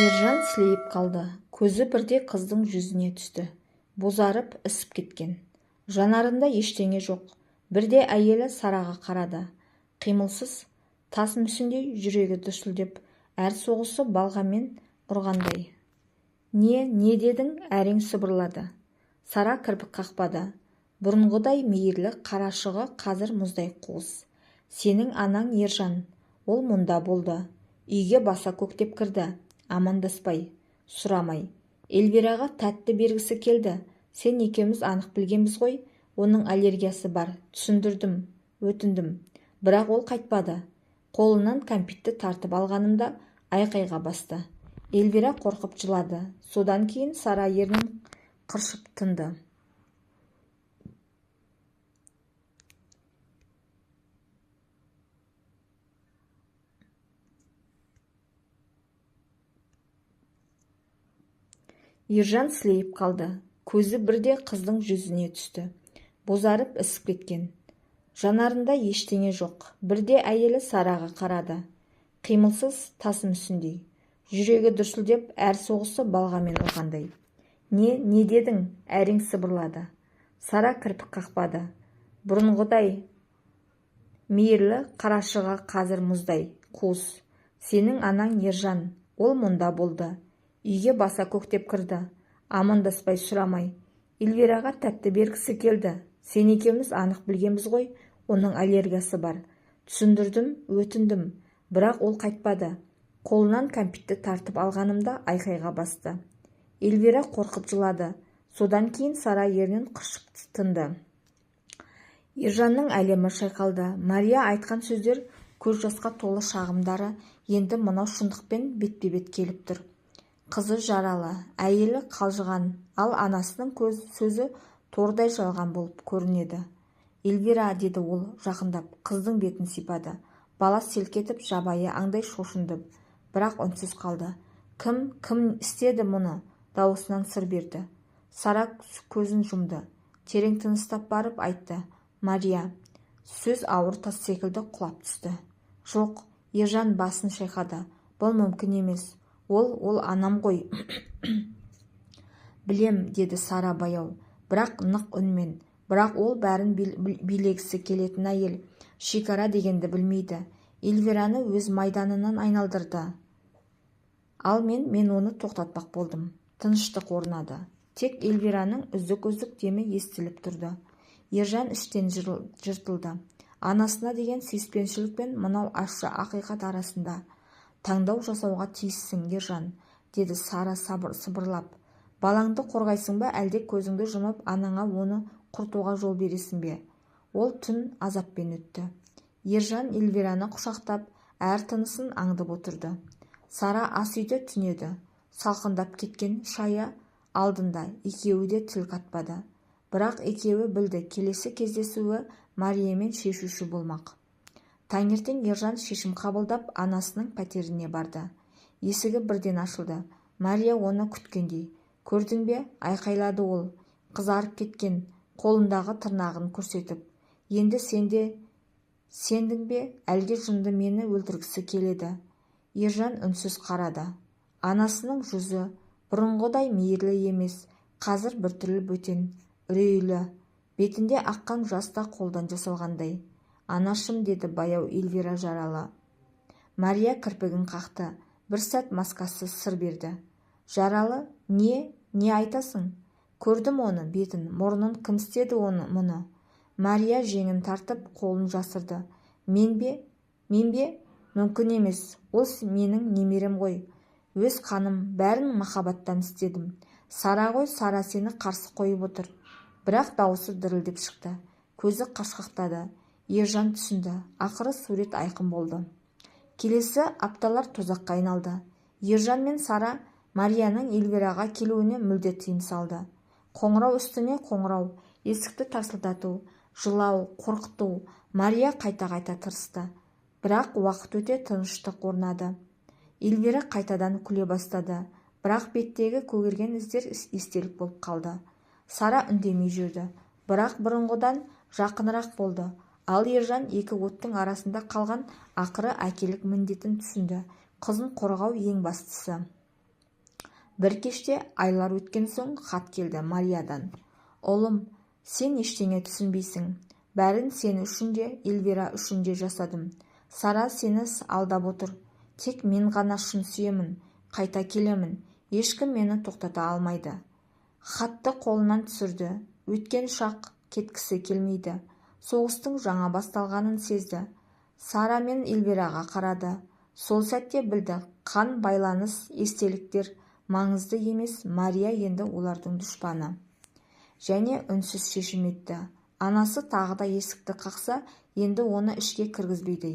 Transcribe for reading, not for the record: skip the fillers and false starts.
ержан сілейіп қалды. Көзі бірде қыздың жүзіне түсті. Бозарып ісіп кеткен. Жанарында ештеңе жоқ. Бірде әйелі Сараға қарады. Қимылсыз, тас мүсіндей, жүрегі дүрсілдеп, әр соғысы балғамен ұрғандай. Не дедің? Әрең сыбырлады. Сара кірпік қақпады. Бұрынғыдай мейірлі қарашығы қазір мұздай қуыс. Сенің анаң Ержан, ол мұнда болды. Үйге баса көктеп кірді. Амандаспай, сұрамай. Эльвираға тәтті бергісі келді. Сен екеуміз анық білгенбіз ғой, оның аллергиясы бар. Түсіндірдім, өтіндім. Бірақ ол қайтпады. Қолынан кәмпитті тартып алғанымда айқайға басты. Эльвира қорқып жылады. Содан кейін Сара ернін қыршып тынды. Ержан сілейіп қалды. Көзі бірде қыздың жүзіне түсті. Бозарып ісіп кеткен. Жанарында ештеңе жоқ. Бірде әйелі Сараға қарады. Қимылсыз, тас мүсіндей. Жүрегі дүрсілдеп, әр соғысы балғамен ұрғандай. Не дедің? Әрең сыбырлады. Сара кірпік қақпады. Бұрынғыдай мейірлі қарашыға қазір мұздай қуыс. Сенің анаң Ержан, ол мұнда болды. Үйге баса көктеп кірді. Амандаспай, сұрамай. Эльвираға тәтті бергісі келді. Сен екеуміз анық білгенбіз ғой, оның аллергиясы бар. Түсіндірдім, өтіндім. Бірақ ол қайтпады. Қолынан кәмпитті тартып алғанымда айқайға басты. Эльвира қорқып жылады. Содан кейін Сара ернін қыршып тынды. Ержанның әлемі шайқалды. Мария айтқан сөздер, көз жасқа толы шағымдары енді мынау шындықпен бетпе-бет келіп тұр. Қызы жаралы, әйелі қалжыған, ал анасының сөзі тордай жалған болып көрінеді. Эльвира, деді ол жақындап, қыздың бетін сипады. Бала селк етіп жабайы аңдай шошынды, бірақ үнсіз қалды. Кім істеді мұны? Дауысынан сыр берді. Сара көзін жұмды. Терең тыныстап барып айтты. Мария. Сөз ауыр тас секілді құлап түсті. Жоқ, Ержан басын шайқады. Бұл мүмкін емес. Ол анам ғой. Білем, деді Сара баяу, бірақ нық үнмен. Бірақ ол бәрін билегісі келетін әйел. Шекара дегенді білмейді. Эльвираны өз майданынан айналдырды. Ал мен оны тоқтатпақ болдым. Тыныштық орнады. Тек Эльвираның үздік демі естіліп тұрды. Ержан іштен жыртылды. Анасына деген сүйіспеншілік пен мынау ащы ақиқат арасында таңдау жасауға тиіссің, Ержан, деді Сара сыбырлап. Балаңды қорғайсың ба, әлде көзіңді жұмып анаңа оны құртуға жол бересің бе? Ол түн азаппен өтті. Ержан Эльвираны құшақтап, әр тынысын аңдып отырды. Сара ас үйде түнеді. Салқындап кеткен шайы алдында, екеуі де тіл қатпады. Бірақ екеуі білді, келесі кездесуі Мариямен шешуші болмақ. Таңертең Ержан шешім қабылдап анасының пәтеріне барды. Есігі бірден ашылды. Мария оны күткендей. Көрдің бе? Айқайлады ол. Қызарып кеткен, қолындағы тырнағын көрсетіп. Енді сендің бе? Әлде жынды мені өлтіргісі келеді. Ержан үнсіз қарады. Анасының жүзі бұрынғыдай мейірлі емес. Қазір біртүрлі бөтен, үрейлі. Бетінде аққан жас та қолдан жасалғандай. Анашым, деді баяу Эльвира жаралы. Мария кірпігін қақты. Бір сәт маскасы сыр берді. Жаралы, не айтасың? Көрдім оны, бетін, мұрнын, кім істеді мұны? Мария жеңін тартып, қолын жасырды. Мен бе? Мүмкін емес. Ол менің немерем ғой. Өз қаным, бәрін махаббаттан істедім. Сара ғой, Сара сені қарсы қойып отыр. Бірақ дауысы дірілдеп шықты. Көзі қашқақтады. Ержан түсінді. Ақыры сурет айқын болды. Келесі апталар тозаққа айналды. Ержан мен Сара Марияның Эльвираға келуіне мүлде тыйым салды. Қоңырау үстіне қоңырау, есікті тарсылдату, жылау, қорқыту. Мария қайта тырысты. Бірақ уақыт өте тыныштық орнады. Эльвира қайтадан күле бастады. Бірақ беттегі көгерген іздер естелік болып қалды. Сара үндемей жүрді. Бірақ бұрынғыдан жақынырақ болды. Ал Ержан екі оттың арасында қалған, ақыры әкелік міндетін түсінді. Қызын қорғау ең бастысы. Бір кеште айлар өткен соң хат келді Мариядан. «Ұлым, сен ештеңе түсінбейсің. Бәрін сен үшін де, Эльвира үшін де жасадым. Сара сені алдап отыр. Тек мен ғана шын сүйемін. Қайта келемін. Ешкім мені тоқтата алмайды». Хатты қолынан түсірді. Өткен шақ кеткісі келмейді. Соғыстың жаңа басталғанын сезді. Сара мен Эльвираға қарады. Сол сәтте білді, қан байланыс, естеліктер маңызды емес, Мария енді олардың дұшпаны. Және үнсіз шешім етті. Анасы тағы да есікті қақса, енді оны ішке кіргізбейді.